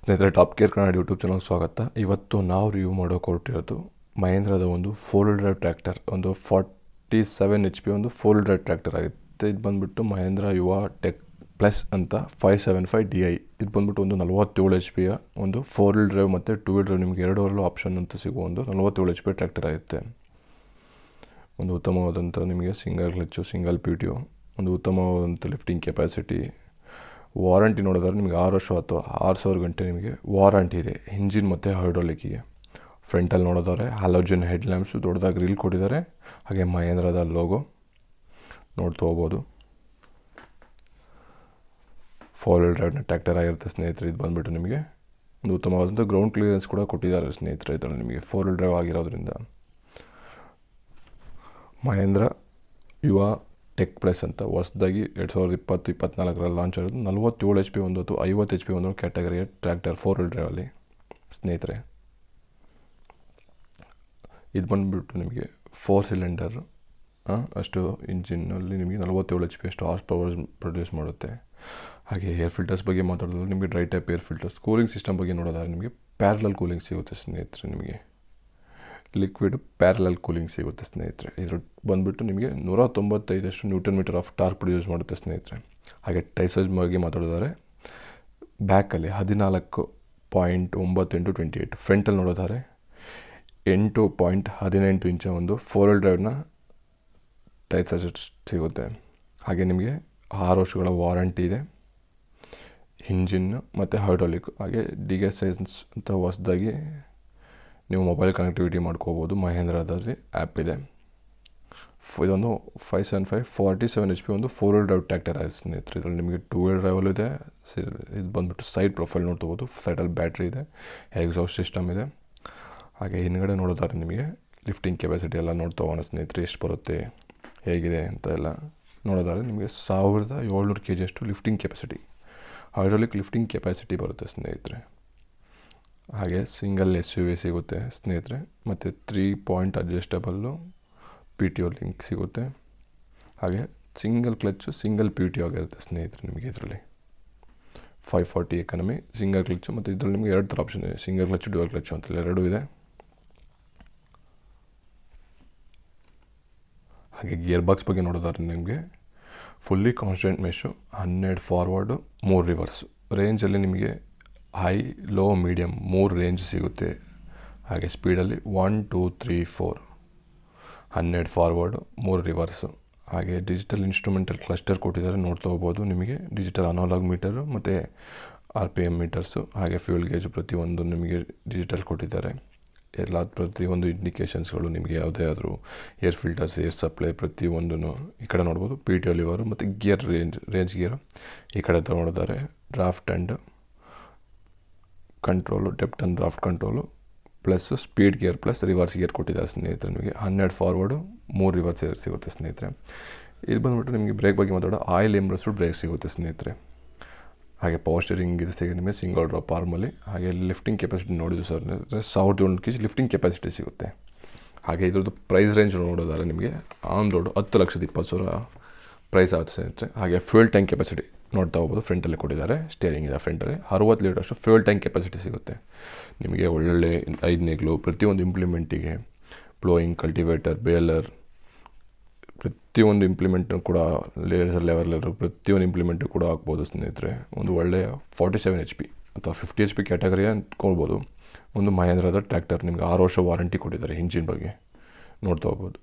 ಸ್ನೇಹಿತರೆ, top care Kannada YouTube ಚಾನಲ್ಗೆ ಸ್ವಾಗತ. ಇವತ್ತು ನಾವು ರಿವ್ಯೂ ಮಾಡೋಕೆ ಹೊರಟಿರೋದು ಮಹೇಂದ್ರದ ಒಂದು 4 ಡ್ರೈವ್ ಟ್ರ್ಯಾಕ್ಟರ್, ಒಂದು 47 HP ಒಂದು 4 ಡ್ರೈವ್ ಟ್ರ್ಯಾಕ್ಟರ್ ಆಗುತ್ತೆ. ಇದು ಬಂದುಬಿಟ್ಟು ಮಹೇಂದ್ರ ಯುವ ಟೆಕ್ ಪ್ಲಸ್ ಅಂತ 575Di. ಇದು ಬಂದುಬಿಟ್ಟು ಒಂದು 47 HP ಒಂದು 4 ಡ್ರೈವ್ ಮತ್ತು 2 ಡ್ರೈವ್ ನಿಮಗೆ ಎರಡರಲ್ಲೂ ಆಪ್ಷನ್ ಅಂತ ಸಿಗುವ ಒಂದು 47 HP ಟ್ರ್ಯಾಕ್ಟರ್ ಆಗುತ್ತೆ. ಒಂದು ಉತ್ತಮವಾದಂಥ ನಿಮಗೆ ಸಿಂಗಲ್ ಕ್ಲಚ್ಚು, ಸಿಂಗಲ್ PTO, ಒಂದು ಉತ್ತಮವಾದಂಥ ಲಿಫ್ಟಿಂಗ್ ಕೆಪಾಸಿಟಿ. ವಾರಂಟಿ ನೋಡಿದ್ರೆ ನಿಮಗೆ 6 ವರ್ಷ ಅಥವಾ 6000 ಗಂಟೆ ನಿಮಗೆ ವಾರಂಟಿ ಇದೆ ಇಂಜಿನ್ ಮತ್ತು ಹೈಡ್ರಾಲಿಕ್ಕಿಗೆ. ಫ್ರಂಟಲ್ಲಿ ನೋಡಿದರೆ ಹ್ಯಾಲೋಜನ್ ಹೆಡ್ ಲ್ಯಾಂಪ್ಸು, ದೊಡ್ಡದಾಗಿ ಗ್ರಿಲ್ ಕೊಟ್ಟಿದ್ದಾರೆ. ಹಾಗೆ ಮಹೇಂದ್ರದ ಲೋಗೋ ನೋಡ್ತಾ ಹೋಗ್ಬೋದು. 4 ಡ್ರೈವ್ನ ಟ್ರ್ಯಾಕ್ಟರ್ ಆಗಿರುತ್ತೆ ಸ್ನೇಹಿತರೆ. ಇದು ಬಂದುಬಿಟ್ಟು ನಿಮಗೆ ಒಂದು ಉತ್ತಮವಾದಂಥ ಗ್ರೌಂಡ್ ಕ್ಲಿಯರೆನ್ಸ್ ಕೂಡ ಕೊಟ್ಟಿದ್ದಾರೆ ಸ್ನೇಹಿತರೆ. ಇದರಲ್ಲಿ ನಿಮಗೆ 4 ಡ್ರೈವ್ ಆಗಿರೋದ್ರಿಂದ ಮಹೇಂದ್ರ ಯುವ ಟೆಕ್ ಪ್ಲಸ್ ಅಂತ ಹೊಸದಾಗಿ 2020-24 ಲಾಂಚ್ ಆಗಿರೋದು 47 HP ಒಂದು ಅಥವಾ 50 HP ಒಂದು ಕ್ಯಾಟಗರಿಯ ಟ್ರ್ಯಾಕ್ಟರ್ 4 ಡ್ರೈವಲ್ಲಿ ಸ್ನೇಹಿತರೆ. ಇದು ಬಂದುಬಿಟ್ಟು ನಿಮಗೆ 4 ಸಿಲಿಂಡರ್ ಅಷ್ಟು ಇಂಜಿನಲ್ಲಿ ನಿಮಗೆ 47 HP ಅಷ್ಟು ಹಾರ್ಸ್ ಪವರ್ ಪ್ರೊಡ್ಯೂಸ್ ಮಾಡುತ್ತೆ. ಹಾಗೆ ಏರ್ ಫಿಲ್ಟರ್ಸ್ ಬಗ್ಗೆ ಮಾತಾಡೋದು ನಿಮಗೆ dry type air filters. Cooling system ಬಗ್ಗೆ ನೋಡೋದಾದ್ರೆ ನಿಮಗೆ ಪ್ಯಾರಲಲ್ ಕೂಲಿಂಗ್ ಸಿಗುತ್ತೆ ಸ್ನೇಹಿತರೆ. ನಿಮಗೆ ಲಿಕ್ವಿಡ್ ಪ್ಯಾರಲಲ್ ಕೂಲಿಂಗ್ ಸಿಗುತ್ತೆ ಸ್ನೇಹಿತರೆ. ಇದ್ರ ಬಂದುಬಿಟ್ಟು ನಿಮಗೆ 195 newton metre of torque produce ಮಾಡುತ್ತೆ ಸ್ನೇಹಿತರೆ. ಹಾಗೆ ಟೈರ್ ಸೈಜ್ ಬಗ್ಗೆ ಮಾತಾಡೋದಾದ್ರೆ ಬ್ಯಾಕಲ್ಲಿ 14.9 × 28, ಫ್ರಂಟಲ್ಲಿ ನೋಡೋದಾದ್ರೆ 8.18 ಇಂಚ ಒಂದು 4 ಡ್ರೈವ್ನ ಟೈರ್ ಸೈಜ್ ಸಿಗುತ್ತೆ. ಹಾಗೆ ನಿಮಗೆ 6 ವರ್ಷಗಳ ವಾರಂಟಿ ಇದೆ ಇಂಜಿನ್ ಮತ್ತು ಹೈಡ್ರಾಲಿಕ್. ಹಾಗೆ ಡಿಗೆಸೆನ್ಸ್ ಅಂತ ಹೊಸದಾಗಿ ನೀವು ಮೊಬೈಲ್ ಕನೆಕ್ಟಿವಿಟಿ ಮಾಡ್ಕೋಬೋದು. ಮಹೇಂದ್ರದಲ್ಲಿ ಆ್ಯಪ್ ಇದೆ. ಇದೊಂದು 575 47 HP ಒಂದು 4 ಡ್ರೈವ್ ಟ್ರ್ಯಾಕ್ಟರ್ ಆಗಿದೆ ಸ್ನೇಹಿತರೆ. ಇದರಲ್ಲಿ ನಿಮಗೆ 2 ವೀಲ್ ಡ್ರೈವಲ್ಲೂ ಇದೆ. ಇದು ಬಂದುಬಿಟ್ಟು ಸೈಡ್ ಪ್ರೊಫೈಲ್ ನೋಡ್ಕೋಬೋದು. ಸೈಡಲ್ಲಿ ಬ್ಯಾಟ್ರಿ ಇದೆ, ಎಕ್ಸಾಸ್ಟ್ ಸಿಸ್ಟಮ್ ಇದೆ. ಹಾಗೆ ಹಿಂದ್ಗಡೆ ನೋಡೋದಾದ್ರೆ ನಿಮಗೆ ಲಿಫ್ಟಿಂಗ್ ಕೆಪಾಸಿಟಿ ಎಲ್ಲ ನೋಡ್ತಾ ಹೋಗೋಣ ಸ್ನೇಹಿತರೆ. ಎಷ್ಟು ಬರುತ್ತೆ, ಹೇಗಿದೆ ಅಂತ ಎಲ್ಲ ನೋಡೋದಾದ್ರೆ ನಿಮಗೆ 1700 kg ಅಷ್ಟು lifting capacity, hydraulic lifting capacity ಬರುತ್ತೆ ಸ್ನೇಹಿತರೆ. ಹಾಗೆ ಸಿಂಗಲ್ SUV ಸಿಗುತ್ತೆ ಸ್ನೇಹಿತರೆ. ಮತ್ತು 3 ಪಾಯಿಂಟ್ ಅಡ್ಜಸ್ಟಬಲ್ಲು PTO ಲಿಂಕ್ ಸಿಗುತ್ತೆ. ಹಾಗೆ ಸಿಂಗಲ್ ಕ್ಲಚ್ಚು, ಸಿಂಗಲ್ PTO ಆಗಿರುತ್ತೆ ಸ್ನೇಹಿತರೆ. ನಿಮಗೆ ಇದರಲ್ಲಿ 540 ಎಕಾನಮಿ ಸಿಂಗಲ್ ಕ್ಲಚ್ಚು, ಮತ್ತು ಇದರಲ್ಲಿ ನಿಮಗೆ 2 ಥರ ಆಪ್ಷನ್ ಇದೆ, ಸಿಂಗಲ್ ಕ್ಲಚ್ಚು, ಡ್ಯುಯಲ್ ಕ್ಲಚ್ಚು ಅಂತ ಎರಡೂ ಇದೆ. ಹಾಗೆ ಗಿಯರ್ ಬಾಕ್ಸ್ ಬಗ್ಗೆ ನೋಡೋದಾದ್ರೆ ನಿಮಗೆ fully constant mesh, 12 forward, 3 rivers. ರೇಂಜಲ್ಲಿ ನಿಮಗೆ ಹೈ, ಲೋ, ಮೀಡಿಯಮ್ 3 ರೇಂಜ್ ಸಿಗುತ್ತೆ. ಹಾಗೆ ಸ್ಪೀಡಲ್ಲಿ 1 2 3 4, 12 ಫಾರ್ವರ್ಡು, 3 ರಿವರ್ಸು. ಹಾಗೆ ಡಿಜಿಟಲ್ ಇನ್ಸ್ಟ್ರೂಮೆಂಟಲ್ ಕ್ಲಸ್ಟರ್ ಕೊಟ್ಟಿದ್ದಾರೆ, ನೋಡ್ತಾ ಹೋಗ್ಬೋದು. ನಿಮಗೆ ಡಿಜಿಟಲ್ ಅನಾಲಾಗ್ ಮೀಟರು ಮತ್ತು RPM ಮೀಟರ್ಸು. ಹಾಗೆ ಫ್ಯೂಲ್ ಗೇಜು ಪ್ರತಿಯೊಂದು ನಿಮಗೆ ಡಿಜಿಟಲ್ ಕೊಟ್ಟಿದ್ದಾರೆ. ಎಲ್ಲ ಪ್ರತಿಯೊಂದು ಇಂಡಿಕೇಷನ್ಸ್ಗಳು ನಿಮಗೆ ಯಾವುದೇ ಆದರೂ ಏರ್ ಫಿಲ್ಟರ್ಸ್, ಏರ್ ಸಪ್ಲೈ ಪ್ರತಿಯೊಂದೂ ಈ ಕಡೆ ನೋಡ್ಬೋದು. PTO ಲಿವರು ಮತ್ತು ಗಿಯರ್ ರೇಂಜ್ ಗಿಯರು ಈ ಕಡೆ ನೋಡಿದರೆ draft and control, depth and draft control plus speed gear plus reverse gear ಕೊಟ್ಟಿದ್ದಾರೆ ಸ್ನೇಹಿತರೆ. ನಿಮಗೆ 12 ಫಾರ್ವರ್ಡು, 3 ರಿವರ್ಸ್ ಗೇರ್ ಸಿಗುತ್ತೆ ಸ್ನೇಹಿತರೆ. ಇದು ಬಂದುಬಿಟ್ಟು ನಿಮಗೆ ಬ್ರೇಕ್ ಬಗ್ಗೆ ಮಾತಾಡೋ ಆಯಿಲ್ ಎಂಬ್ರೆಸ್ಡ್ ಬ್ರೇಕ್ ಸಿಗುತ್ತೆ ಸ್ನೇಹಿತರೆ. ಹಾಗೆ ಪವರ್ ಸ್ಟೀರಿಂಗ್ ಇದು ಸಿಗುತ್ತೆ ನಿಮಗೆ ಸಿಂಗಲ್ ಡ್ರಾಪ್ ಆರ್ಮಲ್ಲಿ. ಹಾಗೆ ಲಿಫ್ಟಿಂಗ್ ಕೆಪಾಸಿಟಿ ನೋಡಿದ್ದು ಸರ್ 1700 kg ಲಿಫ್ಟಿಂಗ್ ಕೆಪಾಸಿಟಿ ಸಿಗುತ್ತೆ. ಹಾಗೆ ಇದ್ರದ್ದು ಪ್ರೈಸ್ ರೇಂಜ್ ನೋಡೋದಾದ್ರೆ ನಿಮಗೆ ಆನ್ ರೋಡು 10,20,000 ಪ್ರೈಸ್ ಆಗುತ್ತೆ ಸ್ನೇಹಿತರೆ. ಹಾಗೆ ಫ್ಯೂಲ್ ಟ್ಯಾಂಕ್ ಕೆಪಾಸಿಟಿ ನೋಡ್ತಾ ಹೋಗ್ಬೋದು. ಫ್ರಂಟಲ್ಲಿ ಕೊಟ್ಟಿದ್ದಾರೆ, ಸ್ಟೇರಿಂಗ್ ಇದೆ ಫ್ರಂಟಲ್ಲಿ. 60 ಲೀಟರ್ ಅಷ್ಟು ಫ್ಯೂಲ್ ಟ್ಯಾಂಕ್ ಕೆಪಾಸಿಟಿ ಸಿಗುತ್ತೆ ನಿಮಗೆ. ಒಳ್ಳೊಳ್ಳೆ 5 ನೇಗ್ಲು ಪ್ರತಿಯೊಂದು ಇಂಪ್ಲಿಮೆಂಟಿಗೆ, ಪ್ಲೋಯಿಂಗ್, ಕಲ್ಟಿವೇಟರ್, ಬೇಲರ್ ಪ್ರತಿಯೊಂದು ಇಂಪ್ಲಿಮೆಂಟು ಕೂಡ, ಲೇಯರ್ಸ್ ಲೆವೆಲ್ಲರು ಪ್ರತಿಯೊಂದು ಇಂಪ್ಲಿಮೆಂಟು ಕೂಡ ಹಾಕ್ಬೋದು ಸ್ನೇಹಿತರೆ. ಒಂದು ಒಳ್ಳೆಯ 47 HP ಅಥವಾ 50 HP ಕ್ಯಾಟಗರಿ ಅಂದ್ಕೊಳ್ಬೋದು. ಒಂದು ಮಹೇಂದ್ರದ ಟ್ರ್ಯಾಕ್ಟರ್ ನಿಮಗೆ 6 ವರ್ಷ ವಾರಂಟಿ ಕೊಟ್ಟಿದ್ದಾರೆ ಇಂಜಿನ್ ಬಗ್ಗೆ ನೋಡ್ತಾ ಹೋಗ್ಬೋದು.